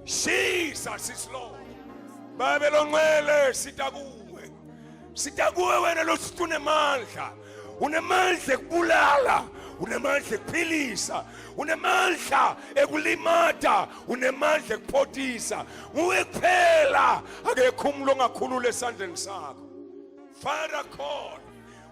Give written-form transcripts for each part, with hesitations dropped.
Jesus is Lord. Babylon mwele sitakuwe. Sitakuwe wena lositune mandla. Unemandla ekubulala, unemandla ekuphilisa, unemandla ekulimata, unemandla ekuphothisa. Nguwe kuphela akekho umuntu ongakhulula esandleni sakho. Father God,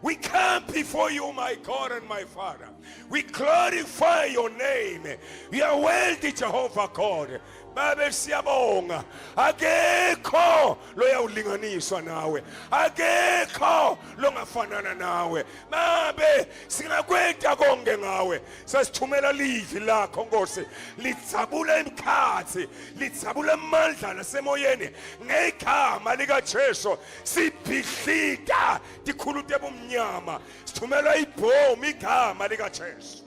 we come before you, my God and my Father. We glorify your name. You are worthy, Jehovah God. Babe siyabonga, akekho loyawulinganiswa nawe, akekho longafanana nawe. Babe singakwenta konke ngawe, sasithumela livi lakho Nkosi, litsabula emkhathi, litsabula amandla nasemoyeni ngegama lika Jesu. Sibhidlita dikhulute ebumnyama, sithumela ibhomu igama lika Jesu.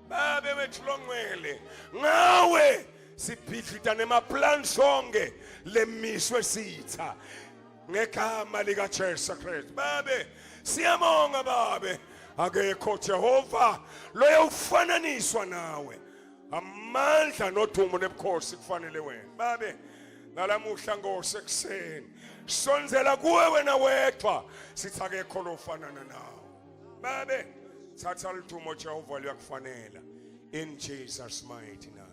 Babe wethu longcwele ngawe sibhidlita nemaplan sonke lemiswe sitha ngegama lika Jesu Kristu. Babe siyabonga babe, akekho Jehova loyawufananiswa nawe, amandla nodumo nebukhosi kufanele wena. Babe nalamuhla Nkosi ekuseni sonzela kuwe wena wedwa, sithi akekho lofanana nawe. Babe thatha lidumo Jehova liyakufanela, in Jesus mighty name.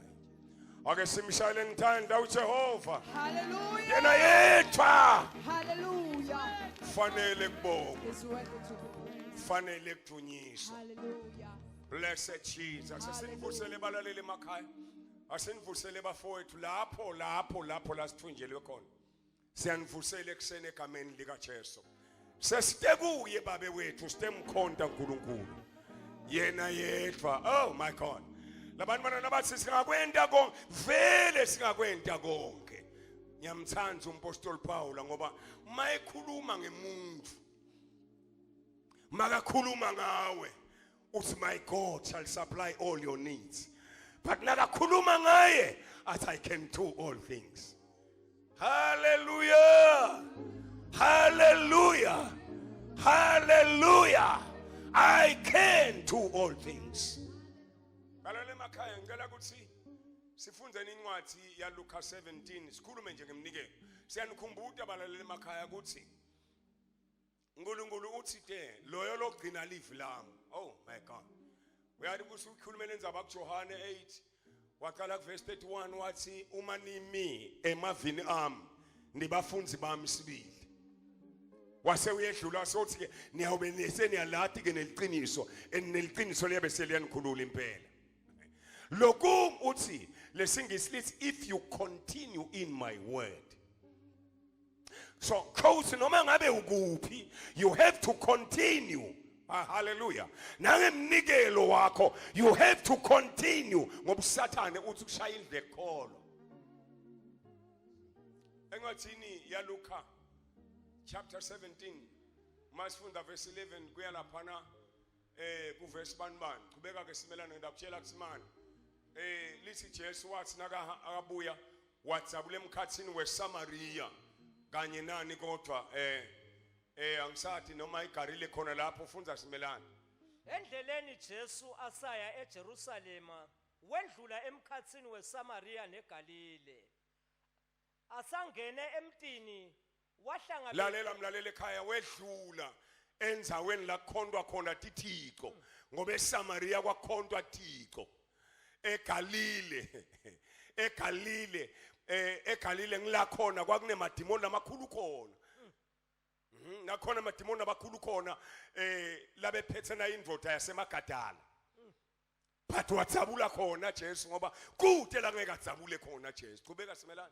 Ake simshayele ngithanda uJehova. Hallelujah. Yena yedwa. Hallelujah. Fanele kubonga. Is worthy to be praised. Fanele kudunyiswa. Hallelujah. Blessed Jesus. Asinivusele balaleli emakhaya. Asinivusele bafowethu lapho lasithunjelwe khona. Siyanivusela ekuseni egameni lika Jesu. Sesite kuye babe wethu sitemkhonta uNkulunkulu. Yena yedwa. Oh my God. Labantu bana bathi singakwenta konke, vele singakwenta konke. Ngiyamthanda umpostoli Paul ngoba mayekhuluma ngemuntu makakhuluma ngawe uthi my God shall supply all your needs. But nakakhuluma ngaye athi I can do all things. Hallelujah. Hallelujah. Hallelujah. I can do all things. Balale makhaya ngicela ukuthi sifunze incwadi ya Luka 17 sikhulume nje ngemnikelo. Siyanikhumbuza balalele emakhaya ukuthi uNkulunkulu uthi loyo lokugcina live lami. Oh my God. Uyathi kusukhulumela endzaba kuJohane 8 waqala kuverse 31 wathi uma nimi emavini ami nibafunzi bami sibili. Wase uyedlula sothi ke niyaube niseniyalati ke neliqiniso eneliqiniso liyabe seliyanikhulula impela. Lokhu uthi lesingisi lithi if you continue in my word. So cause noma ngabe ukuphi you have to continue. Hallelujah. Nangemnikelo wakho you have to continue ngoba uSathane uthi kushaya indlekolo. Engathini ya Luka chapter 17 masifunda verse 11 kuya laphana ku verse 1 qhubeka ke simelana ngidakutshela kusimani lithi Jesu wathi nakabuya watsabule emkhathini weSamaria kanye nani kodwa angisathi noma igarile khona lapho ufunza simelana endleleni Jesu asaya eJerusalema wendlula emkhathini weSamaria neGalile asangene emtini wahlangabezana lalela mlalele ekhaya wedlula enzaweni la khondwa khona Thixo ngoba eSamaria kwakhondwa Thixo eGalile ngilakhona kwakunemadimoni amakhulu khona nakhona amadimoni abakhulu khona labephethe na indvoda yasemagadala but watsabula khona Jesu ngoba kude la ngeke atsabule khona Jesu qhubeka simelana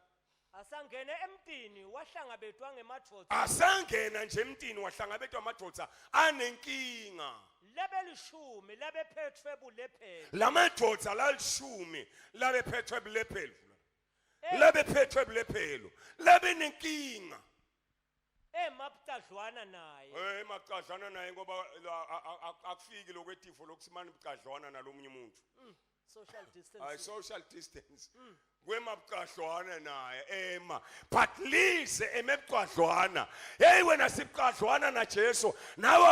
asangene emtini wahlangabezwa ngemadoda asangena nje emtini wahlangabezwa amadoda anenkinga lebelishumi labephethwe bulephelo lamadoda lalishumi labephethwe bulephelo labephethwe bulephelo labenenkinga emabcadlwana naye emacadlwana naye ngoba akufiki lokwetifo lokusimana ibcadlwana nalomunye umuntu social distance I social distance kwemabcadlwana naye but lise emebcadlwana hey wena sibcadlwana na Jesu nawe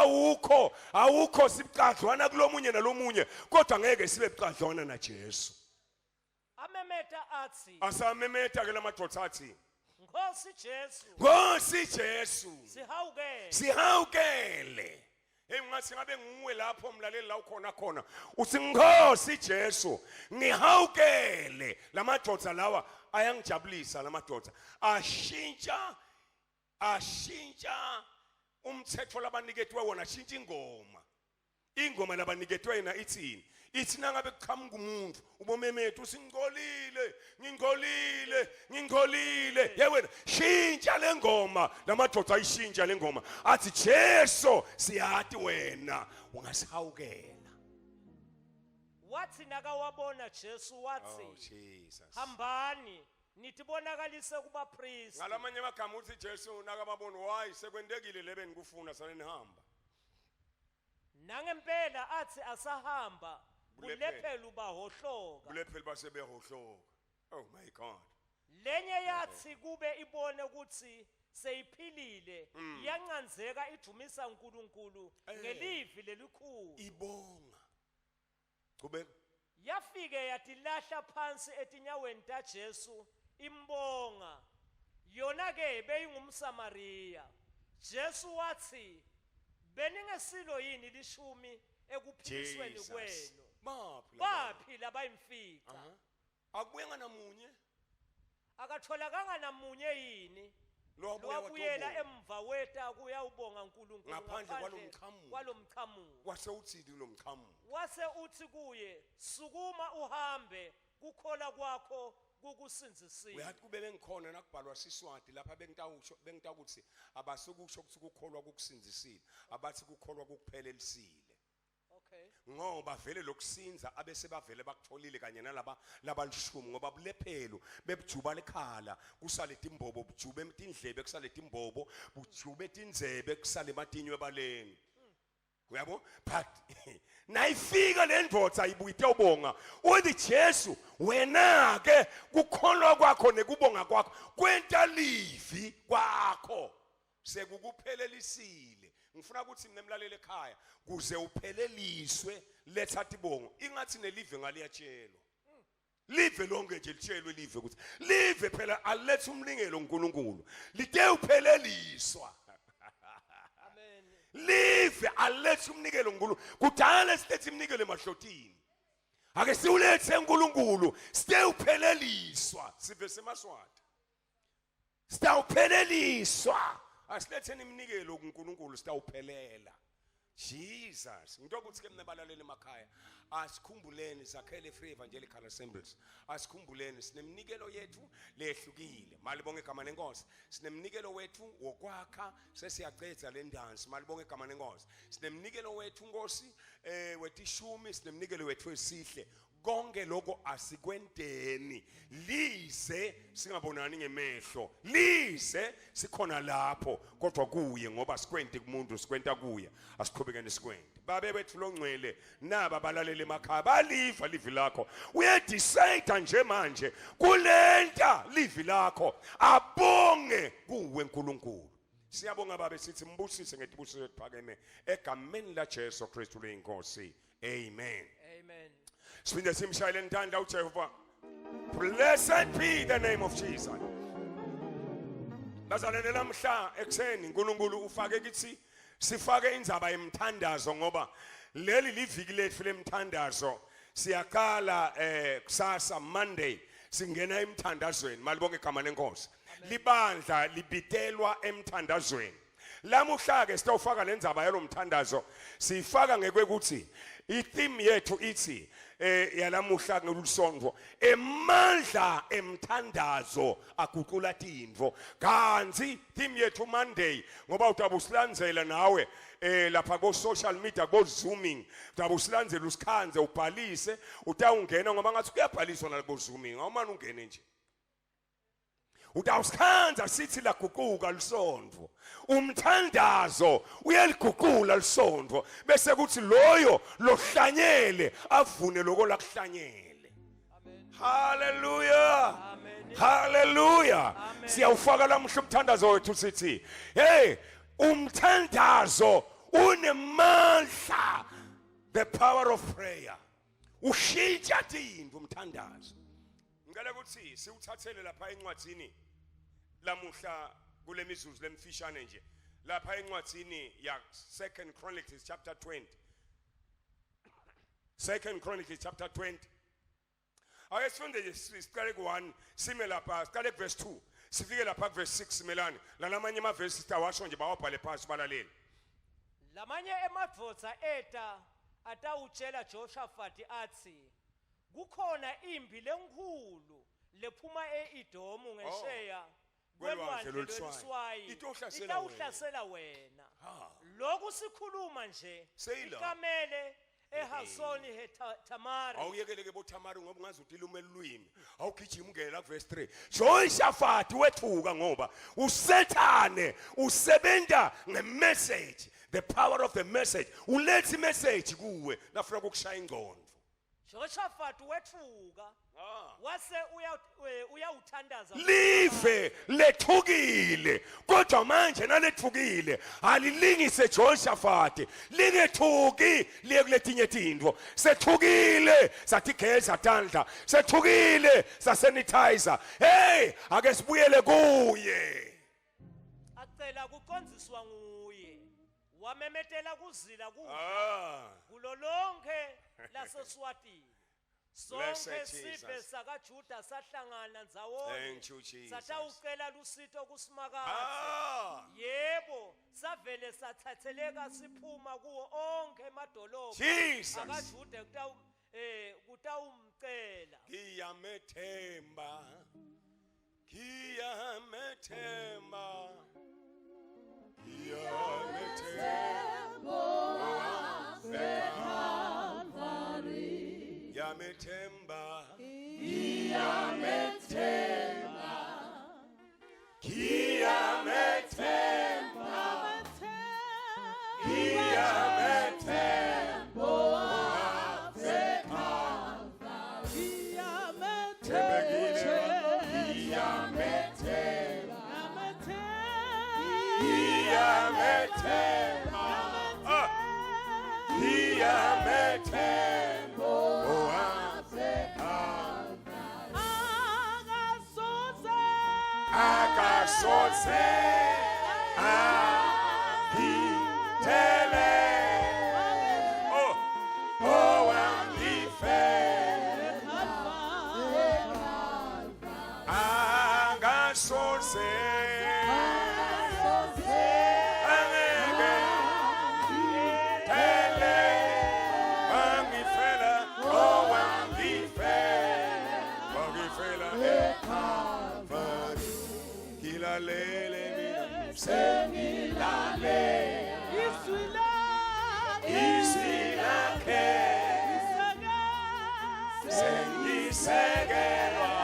awukho sibcadlwana kulomunye nalomunye kodwa ngeke sibe bcadlwana na Jesu amemeta athi asamemeta ke lamadoda athi Nkosi Jesu sihawukele hey ngathi ngabe nguwe lapho mlaleli la ukhona uthi Nkosi Jesu ngihawukele lamadoda lawa ayangijabulisa lamadoda ashintsha umthetho labaniketwe wona ashintsha ingoma labaniketwe yena ithini ithi nangabe kuqhamuka umuntu ubomemethu ngingcolile yewena shintsha lengoma lamadoda ayishintsha lengoma athi Jesu siyathi wena ungasihawukela wathi nakawabona Jesu wathi Jesus hambani nitibonakalise kubapriest ngalamanye amagama uthi Jesu nakababona why sekwendekile lebe nikufuna sanenihamba nangempela athi asahamba bulephelo bahohloka bulephelo basebehohloka oh my God lenye yathi kube ibone ukuthi seyiphilile iyancanzeka idumisa uNkulunkulu ngelivi lelikhulu ibonga qhubeka yafike yatilahla phansi etinyaweni taJesu imbonga yona ke beyingumSamaria Jesu wathi beningesilo yini lishumi ekuphilisweni kwenu baphi labayimfica akuyenga namunye akatholakanga namunye yini lwabuyela emva weta kuyawubonga uNkulunkulu ngaphandle kwalomchamuko wase uthi lomchamuko wase uthi kuye sukuma uhambe kukhola kwakho kukusinzisile. uyathi kube bengikhona nakubhalwa siswati lapha bengita ukuthi abasukusho ukuthi ukukholwa kukusinzisile abathi ukukholwa kukuphelelisiile. Okay. Ngoba vele lokusinza abese bavele bakutholile kanye nalaba labalishumi ngoba bulephelo bebujuba lekhala kusale timbobo bujube emtindlebe kusale timbobo bujube tindzebe kusale matinyo ebaleni. Uyabo? But nayifika le ndvodza ayibuyite ubonga uthi Jesu wena ke kukholwa kwakho nekubonga kwakho kwenta livi kwakho sekukuphelelisile. Ngifuna ukuthi mina emlaleli ekhaya kuze upheleliswe letha tibongo ingathi nelive ngaliyatshelo. Live lonke nje litshelwe live ukuthi live phela alethe umlingelo uNkulunkulu lite upheleliswa. Amen. Live alethe umnikelo uNkulunkulu kudala silethe imnikelo emahlotini. Ake siulethe uNkulunkulu site upheleliswa sive semaswati. Site upheleliswa. Asiletheni imnikelo kuNkulunkulu sitawuphelela. Jesus, ngithoka ukuthi ke mina balaleli emakhaya asikhumbuleni sakhele Free Evangelical Assemblies. Asikhumbuleni sinemnikelo yethu lehlukile. Malibonge igama lenkosi. Sinemnikelo wethu wokwakha sesiyacedza le ndansi. Malibonge igama lenkosi. Sinemnikelo wethu Nkosi wetishumi, sinemnikelo wethu esihle. Konke lokho asikwenteni lize singabonani ngemehlo lize sikhona lapho kodwa kuye ngoba sikwente kumuntu sikwenta kuye asiqhubekene sikwente babe bethu longcwele naba balalele emakhaya baliva livi lakho uyedecide nje manje kulenta livi lakho abonge kuwe uNkulunkulu. Siyabonga babe sithi mbusise ngetibusiso ephakeme egameni la Jesu Kristu leyinkosi. Amen. Amen. Sipinde simshayele ntanda uJehova. Blessed be the name of Jesus. Bazalene namhla ekseni uNkulunkulu ufake kithi sifake indzaba yemthandazo ngoba leli liviki lethu lemthandazo siyakala kusasa Monday singena emthandazweni malibonke igama lenkosi. Libandla libitelwa emthandazweni. Lamuhla ke sitawufaka lendzaba yalomthandazo sifaka ngekwekuthi i-theme yethu ithi yalamuhla ngelusondvo emandla emthandazo aguqula tindvo kanti theme yethu Monday ngoba utabusilandzela nawe lapha ko social media ko zooming utabusilandzela usikhanze ubhalise utawungena ngoba ngathi kuyabhaliswa nalabo zooming awumani ungene nje utawusikhanza sithi laguquka lisondvo umthandazo uyaliguqula lisondvo bese kuthi loyo lohlanyele avune lokho lakuhlanyele. Hallelujah. Amen. Hallelujah. Siyawufaka lamuhla umthandazo wethu sithi hey umthandazo unemandla the power of prayer ushintsha tindvo umthandazo. Ngicela ukuthi siwuthathele lapha encwadzini lamuhla kule mizuzu lemfishane nje lapha encwadzini ya 2 Chronicles chapter 20. 2 Chronicles chapter 20. Ake sifunde nje siqale ku1 sime lapha siqale ku verse 2 sifike lapha ku verse 6 simelane lalamanye ama verse sitawasho nje bawabhale phansi balaleli. Lamanye emadvodza atawutshela Jehoshaphat athi kukhona impi lenkulu lephuma eEdomu ngesheya kwelwandle lweluswayi itawuhlasela wena. Lokhu sikhuluma nje ikamele eHasoni Tamari. Awuyekeleke boTamari ngoba ungazi ukuthi lume lulwimi awugijima ungene la verse 3 Jehoshaphat wethuka ngoba uSathane usebenta ngemessage the power of the message ulethe message kuwe nafuna ukukushaya ingqondo. Jehoshaphat wethuka wase uyawuthandaza live lethukile kodwa manje nalethukile alilingise Jehoshaphat lingethuki liye kuletinye tindvo sethukile sathi geza tandla sethukile sasanitizer hey ake sibuyele kuye acela kuqondziswa nguye wamemetela kuzila kulo lonke laseSwatini sonke sibe sakaJuda sahlangana ndzawonye satawucela lusito kuSimakade yebo savele sathatheleka siphuma kuwo onke emadolobha akaJuda kutawumcela ngiyamethemba ngiyamethemba ngiyamethemba akasoze angithele owangife akasoze angeke ngithele wangifela owangife wangifela Gilalele mina sengilale isilake sengisekelwa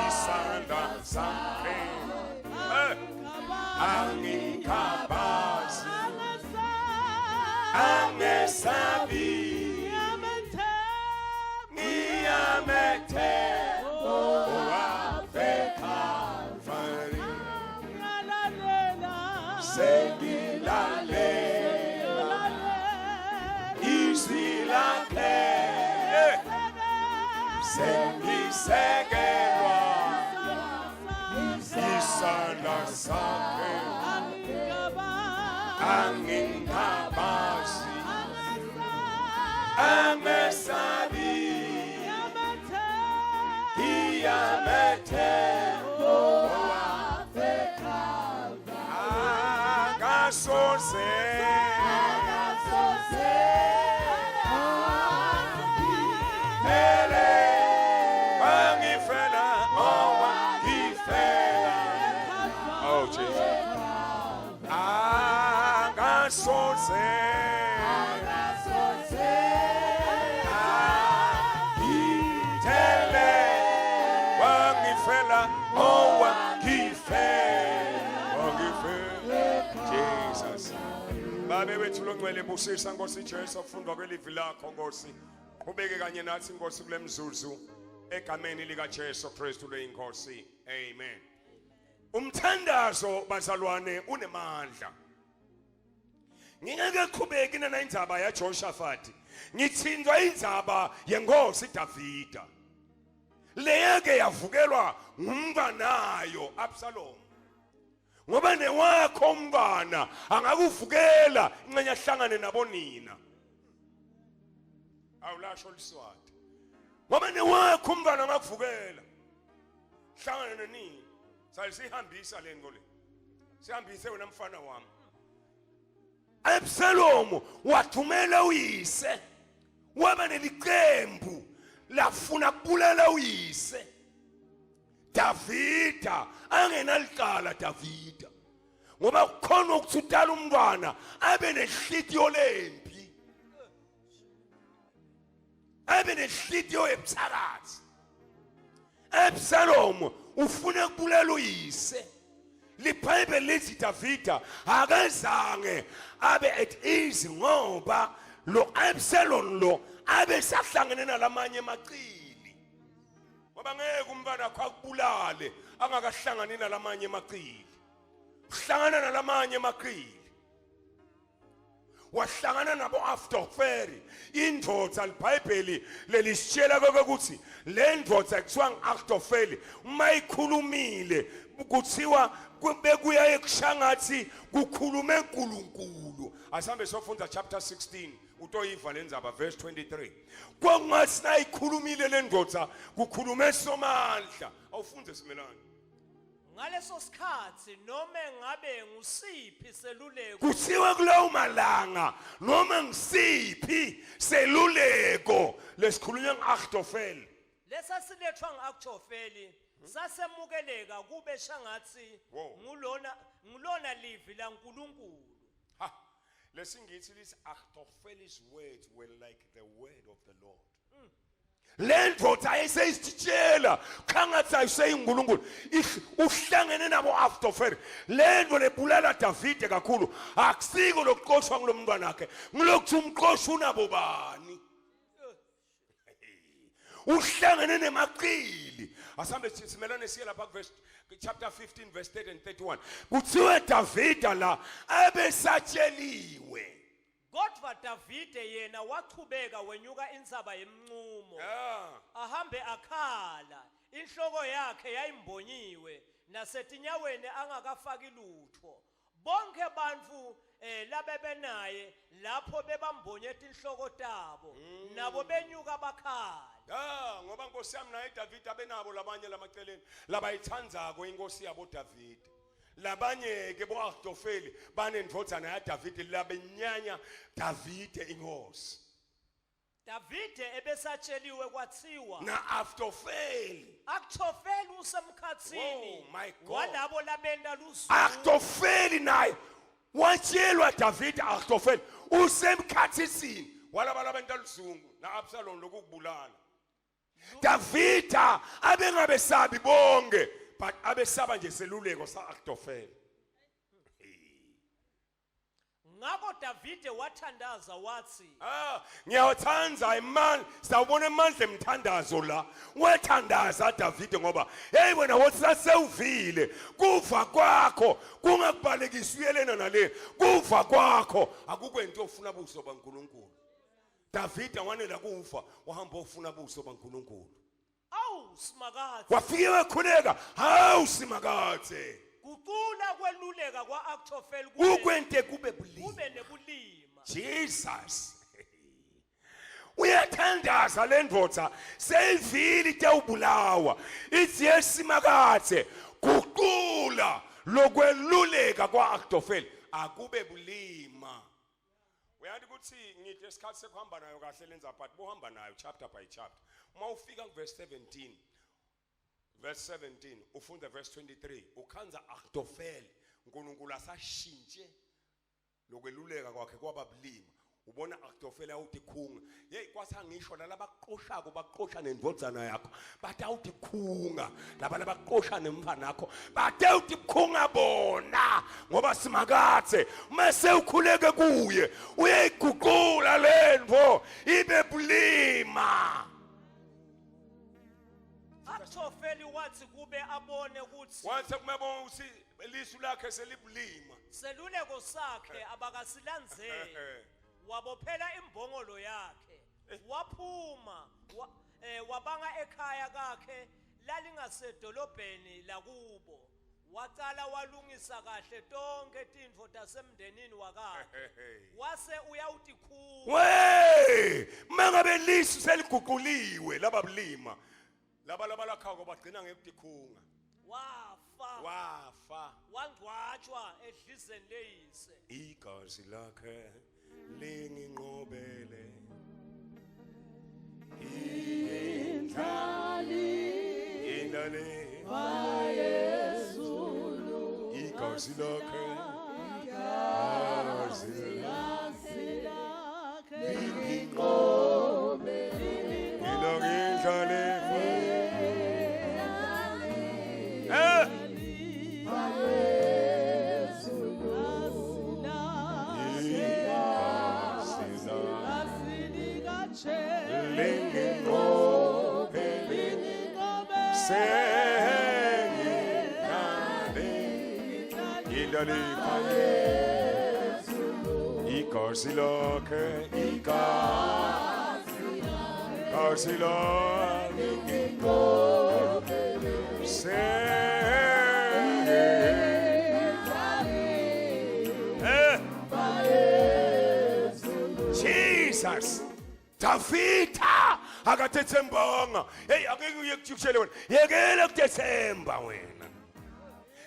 isandla sakhe angikhabazi angesabi ngiyamethemba sengisekelwa isandla sakhe angikhabazi angesabi ngiyamethemba akasoze Jesus. Babe wethu longcwele busisa Nkosi Jesu kufundwa kwelivi lakho Nkosi. Ubeke kanye nathi Nkosi kule mzuzu egameni lika Jesu Kristu leyinkosi. Amen. Umthandazo bazalwane unemandla. Ngingeke qhubeki nana indzaba ya Jehoshaphat. Ngithinzwa indzaba yenkosi Davida. Leyeke yavukelwa ngumntanayo Absalom. Ngoba newakho umntwana angakuvukela inqenya hlangane nabonina. Awulasho liswati. Ngoba newakho umntwana angakuvukela hlangane nonini. Salisihambisa lento le. Sihambise wena mfana wami. Absalom wathumela uyise waba neliqembu lafuna kubulala uyise. Davida angenalicala Davida ngoba kukhona ukuthutala umntwana abe nehlitiyo lempi abe nehlitiyo ebuthakathi. Absalom ufuna kubulala uyise. LiBhayibheli lithi Davida akazange abe at ease ngoba lo Absalom lo abe sahlangene nalamanye emaqili. Ngoba ngeke umntwana wakho akubulale angakahlangani nalamanye emaqili. Uhlangana nalamanye emaqili. Wahlangana nabo Ahithofeli indvodza liBhayibheli lelisitshela ukuthi le ndvodza kuthiwa ngu-Ahithofeli uma ikhulumile kuthiwa bekuya ekushangathi kukhulume uNkulunkulu. Asambe sofunda chapter 16 utoyiva lendzaba verse 23. Kwangathi nayikhulumile le ndvodza kukhulume somandla. Awufunde simelane. ngaleso sikhathi noma ngabe ngusiphi seluleko kuthiwa kulowo malanga noma ngisiphi seluleko lesikhulunywa nge-Ahithofeli lesasilethwa ngu-Akthofeli sasemukeleka kube shangathi Wow. ngulona livi laNkulunkulu. ha lesingithi lisi Ahithofeli's words were like the word of the Lord lendvodza ayiseyisitshela khangathi ayiseyingulunkulu uhlangene nabo Ahithofeli lento lebulala Davide kakhulu akusiko lokuqoshwa ngulomntwana wakhe ngilokuthi umqoshi unabo bani uhlangene nemaqili asambe simelane siye lapha verse chapter 15 verse 30 and 31 kuthiwe Davide la abesatsheliwe Kodwa Davide yena wachubeka wenyuka insaba yemncumo ahambe akhala inhloko yakhe yayimbonyiwe nasetinyaweni angakafaki lutho bonke bantfu labebenaye lapho bebambonyeta inhloko tabo nabo benyuka bakhala ngoba Nkosi yami naye Davide abenabo labanye lamaceleni labayithandzako inkosi yabo Davide labanye ke boAhithofeli banendvodzana ya Davide labenyanya Davide inkosi Davide ebesatsheliwe kwathiwa na Ahithofeli Akthofeli usemkhatsini Oh, my God. walabo labenda luzulu Ahithofeli naye watshelwa Davide Ahithofeli usemkhathisini walaba labenta luzungu na Absalom lokubulala Davide abengabesabi bonke but abesaba nje seluleko sa Ahithofeli ngakho Davide wathandaza wathi ngiyawathanza imali sawubona emandla emthandazo la wethandaza Davide ngoba hey wena wothi sasewuvile kuva kwakho kungakubalekisi uyelena nale kuva kwakho akukwento ofuna buso baNkulunkulu Davide wanela kufa wahamba ofuna buso baNkulunkulu awu simakade wafike wekhuleka hawu simakade kucula kweluleka kwaAkthofeli ukwente kube bulili kube nebulima Jesus uyathandaza lendvodza seyivili tewubulawa ithi yesimakade kuqula lokweluleka kwaAkthofeli akube bulima uyathi ukuthi ngithi esikhathi sekuhamba nayo kahle lenza but bohamba nayo chapter by chapter uma ufika ku verse 17 verse 17 ufunda verse 23 ukhanza Ahithofeli uNkulunkulu asashintshe lokweluleka kwakhe kwaba bulima ubona Ahithofeli awuthi khunga hey kwatha ngisho nalabaqoshako baqosha nendvodzana yakho bathi awuthi khunga labaqosha nemfana yakho bathi awuthi khunga bona ngoba simakathe mase ukhuleke kuye uyayiguqula lendvo ibe bulima Akthofeli wathi kube abone ukuthi wathi kumebona ukuthi lisu lakhe selibulima seluleko sakhe abakasilandzeli wabophela imbongolo yakhe waphuma wabanga ekhaya kakhe lalingasedolobheni lakubo wacala walungisa kahle tonke tintfo tasemndenini wakakhe wase uyawuthi khulu we mangabe lisu seliguquliwe laba bulima laba lakhako bagcina ngekudikhunga wafa wangcwatshwa edlizeni leyise igazi lakhe linginqobele indale igazi lakhe indale igazi lakhe igazi lakhe Jesus Davide akatethembanga hey ake ngiyekuthishele wena yekela ukutethemba wena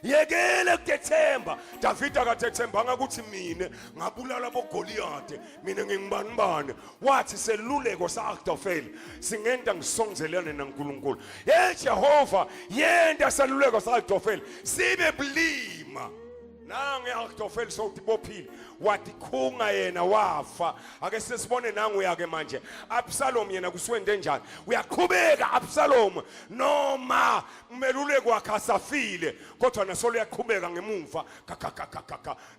yekele kutethemba. David akatethembanga ukuthi mina ngabulala boGoliath, mina ngingibani. Wathi seluleko sa-Ahithofeli singenta ngisongelane naNkulunkulu. Jehova yenda seluleko sa-Ahithofeli sibe bulima. Nange Ahithofeli sokuthi bophile wathi khunga yena wafa. Ake sesibone nanguya ke manje Absalom yena kuswende njani. Uyaqhubeka Absalom noma umeluleki wakhe asafile kodwa nasolo uyaqhubeka ngemuva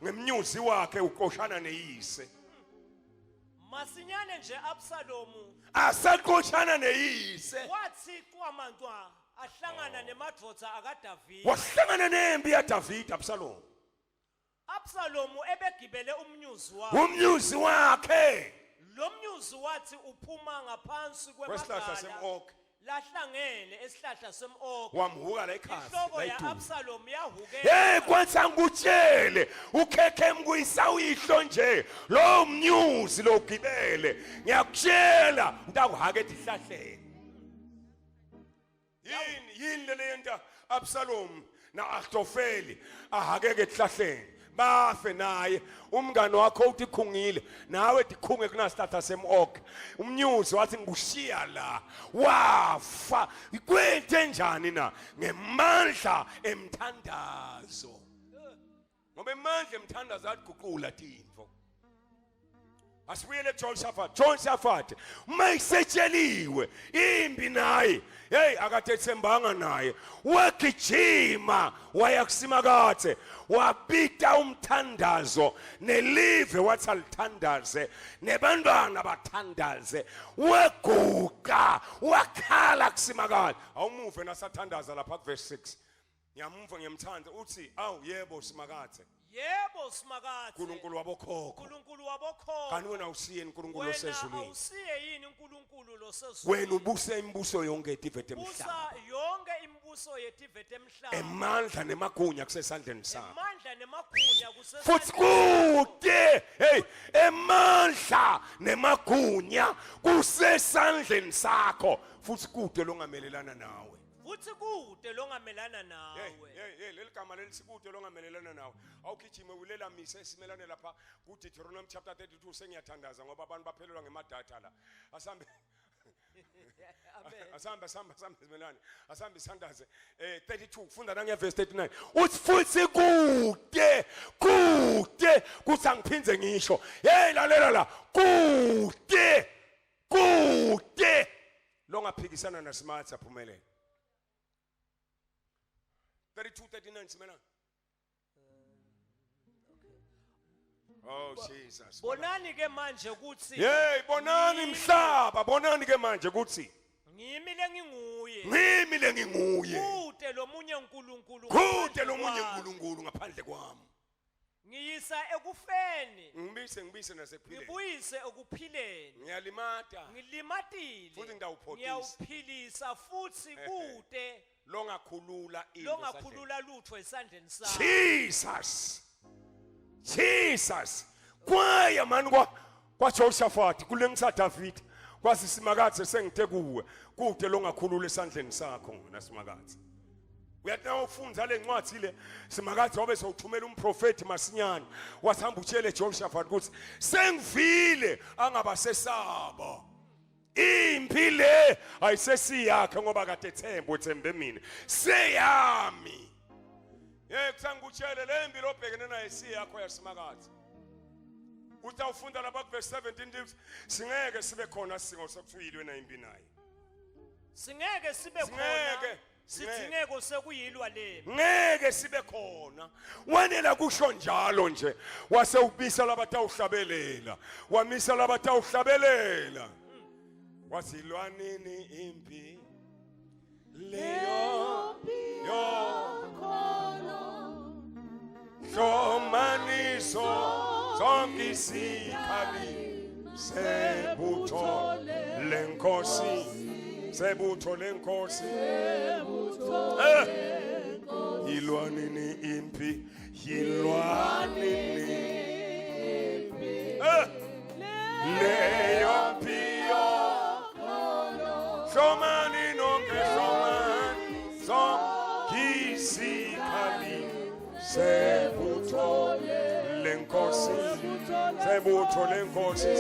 ngemnyuzi wakhe uqoshana neyise. Masinyane nje Absalomu Asaqoshana neyise. wathi kwamantwa ahlangana nemadvodza akaDavida. Wahlangana nempi yaDavid Absalom. Absalomu ebegibele umnyuzi wakhe. Umnyuzi wakhe. Lo mnyuzi wathi uphuma ngaphansi Kwesihlahla kwemagala sem'oak. lahlangene esihlahla sem'oak. Wamhuka la ekhasi Inhloko la ya iduma. Absalom yahukela. Kwanza ngikutshele ukhekhem kuyisawihlo nje lo mnyuzi lo gibele ngiyakutshela utakuhake esihlahleni. Yini le nto Absalom na Ahithofeli ahakeke esihlahleni bafe naye umngane wakho uthi khungile nawe dikhunge kunasihlahla sem'oak. Umnyuzi wathi ngushiya la wafa. Kwente njani na ngemandla emthandazo. Ngoba emandla emthandazo aguqula tintfo. Asibuyele Jehoshaphat. Jehoshaphat mayisetsheliwe impi naye akatethembanga naye wagijima waya kusimakathe wabita umthandazo nelive wathi alithandaze nebantwana bathandaze weguqa wakhala kusimakathe. Awumuve nasathandaza lapha kuverse 6. Ngiyamuva ngiyamthanda uthi awu yebo simakathe Yebo simakathe. uNkulunkulu wabokhokho. uNkulunkulu wabokhokho. Kanti wena usiye uNkulunkulu Wena osezulwini. awusiye yini uNkulunkulu losezulwini? Wena ubuse imibuso yonke etivete emhlaba. Busa yonke imibuso yetivete emhlaba. Emandla nemagunya kusesandleni sakho. Amandla nemagunya Futhi kude emandla nemagunya kusesandleni sakho. Futhi kude longamelelana nawe. futhi kude longamelana nawe. Leli gama lelisikude longamelelana nawe. Awugijime ulela mise esimelane lapha ku Deuteronomy chapter 32 sengiyathandaza ngoba abantu baphelelwa ngemadatha la. Asambe Asambe simelane. Asambe sandaze 32 funda nange verse 39. Uthi futhi kude kuthi angiphinze ngisho. Lalela la. Kude longaphikisana naSmarts aphumelele. 32:39 simelane. Oh Jesus. Bonani ke manje ukuthi Bonani mhlaba, bonani ke manje kuthi ngimi lenginguye. ngimi lenginguye. Kude lomunye uNkulunkulu. Kude lomunye uNkulunkulu ngaphandle kwami. Ngiyisa ekufeni. Ngibise nasekuphileni. Ngibuyise ekuphileni. Ngiyalimata. Ngilimatile. Futhi ngidawuphothisa. Ngiyawuphilisa futhi kude longakhulula lutho esandleni sakho. Jesus. Kwaya mani kwa Jehoshaphat kulengisa David kwasi simakathe sengithe kuwe kude longakhulula esandleni sakho nasimakathe. Uyathi na ufunza le ncwadi le simakathe wabe sowuthumela umprofeti masinyane wasihamba utshele Jehoshaphat ukuthi sengivile angabasesaba. Impi le ayisesiyakhe ngoba kade ethemba uthembe mina seyami. Kusangutshele le mpi lobhekene nayo siyakho yasimakathe. Uthi awufunda lapha verse 17 singeke sibe khona singo sokuthuyiwe na impi naye. Singeke sibe khona. Sithingeko sekuyilwa lempi. Ngeke sibe khona. Wanela kusho njalo nje wase ubisa labatawuhlabelela. Wamisa labatawuhlabelela. Wasilwanini impi leyo Shomaniso zonke isikhali sebutho lenkosi yilwanini impi yilwanini leyo piyo shomani nonke shomani zonke isikhali sebutho lenkosi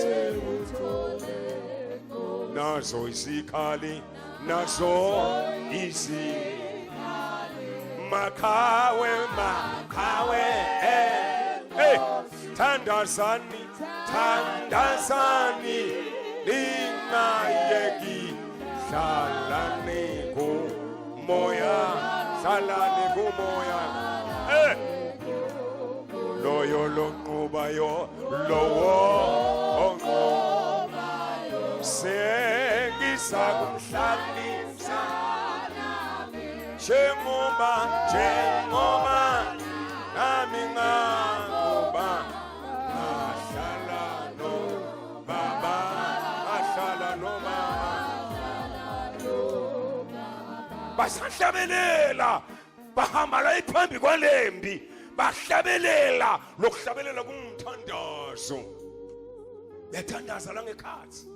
nazo isikhali nazo makhawe hey thandazani lingayeki hlalani kumoya hey loyo lonqubayo lowo onqobayo sengisakumhlalisa njengoba nami ngakuba ahlala nomama basahlabelela bahamba la iphambi kwalembi bahlabelela lokuhlabelela kumthandazo bethandaza la ngekhathi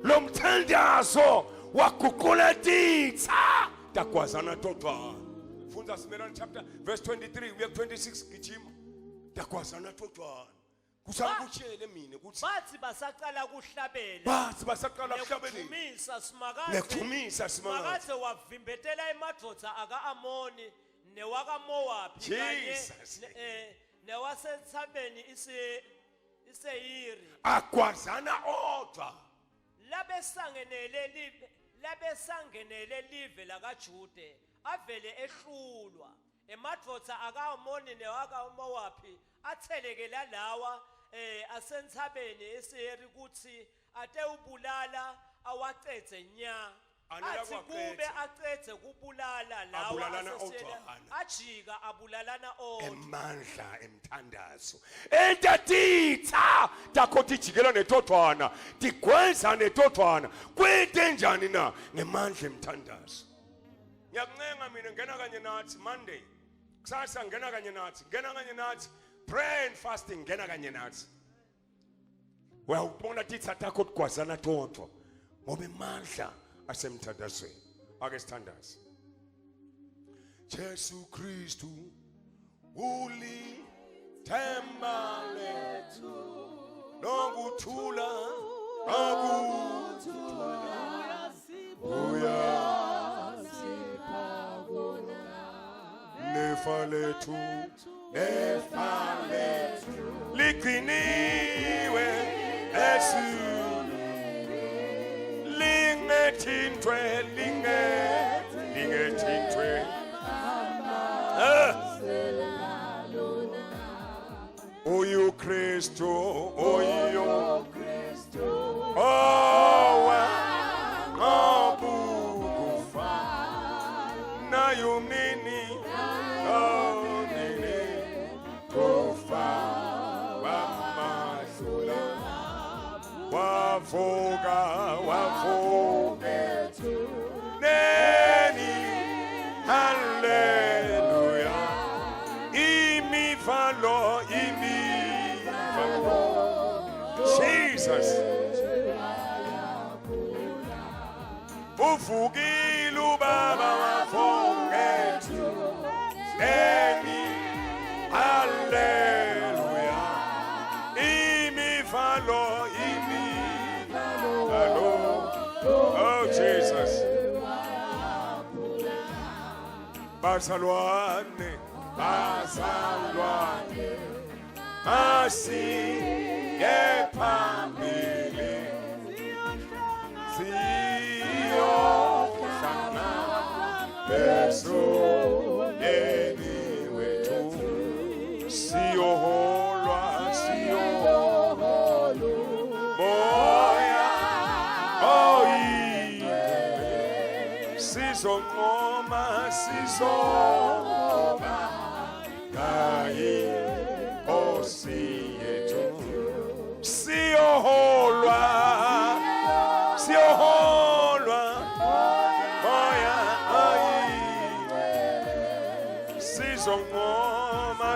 lo mthandazo waguqula titha dagwazana todwa funda Simelane chapter verse 23 uya 26 gijima dagwazana todwa kusakutshele mina ukuthi bathi basaqala kuhlabela nekhumisa simakazi makathe wavimbetela emadodza aka-Amoni newaka-Mowabi kanye newasenthabeni iseyiri agwazana odwa labesangenele live lakaJude avele ehlulwa emadodza aka-Amoni newaka-Mowabi athelekela lawa asenthabeni eseyiri ukuthi ate ubulala awaqedze nya athi kube aqedze kubulala lawa ajika abulalana odwa emandla emthandazo entatitha takhothi jikela netodwana tigwenza netodwana kwentenjani na ngemandla emthandazo ngiyakuncenga mina ngena kanye nathi Monday kusasa ngena kanye nathi prayer and fasting ngena kanye nathi uyawubona titha takho kugwazana todwa ngoba emandla asemthandazweni ake sithandaze Jesu Kristu uli themba lethu nokuthula nefa lethu liqiniwe lingethintwe uyu Kristu owa obukufa nayo mini kufa wamashula wavuka neni haleluya imivalo Jesus uvukile ubaba wafowethu neni haleluya imivalo oh Jesus bazalwane asiye phambili siyohlangana besonyeni wethu siyoholwa moya sizonqoma kayi osiyethu siyoholwa moya sizonqoma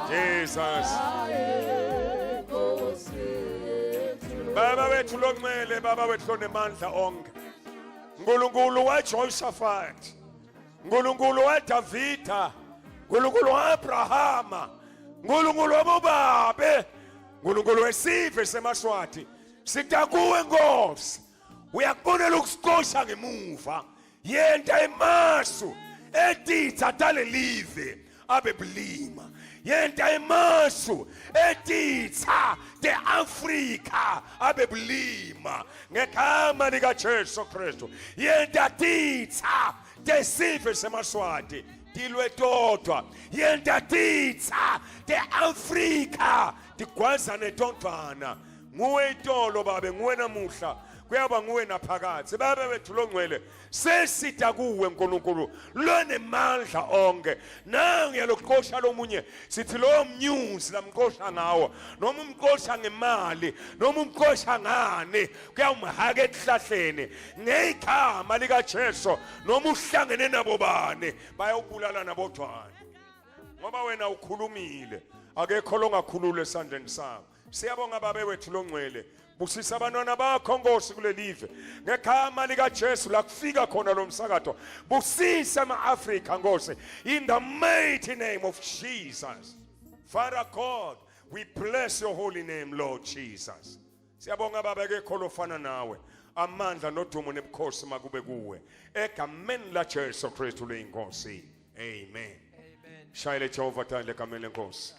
Jesus baba wethu lokumele baba wethu onemandla onke uNkulunkulu waJehoshaphat uNkulunkulu waDavida uNkulunkulu waAbrahama nkulunkulu wabobabe, nkulunkulu wesive semaswati, sita kuwe Nkosi, uyakubonela ukusikosha ngemuva, yenta emasu etitha tale live abe bulima, yenta emasu etitha te Afrika abe bulima ngegama lika Jesu Kristu, yenta titha te sive semaswati tilwe todwa, yenta titha te Afrika tigwazane tontwana. Nguwe itolo babe, nguwe namuhla, kuyaba nguwe naphakathi. Baba bethu longcwele, sesita kuwe nkulunkulu lonemandla onke, nangu yalokuqosha lomunye sithi lo mnyuzi lamqosha ngawo, noma umqosha ngemali, noma umqosha ngani, kuyawumhaka ehlahleni ngegama lika Jesu, noma uhlangene nabo bani bayawubulala nabodwana, ngoba wena ukhulumile, akekho longakhulula esandleni sakho. Siyabonga babe wethu longcwele, busisa abantwana bakho Nkosi kulelive ngegama lika Jesu la kufika khona lo msakazo, busisa ama-Afrika Nkosi, in the mighty name of Jesus. Father God, we bless your holy name, Lord Jesus. Siyabonga baba kekho lofana nawe, amandla nodumo nebukhosi makube kuwe egameni la Jesu Kristu leyinkosi. Amen. Shayele Jehova thandle egameni lenkosi.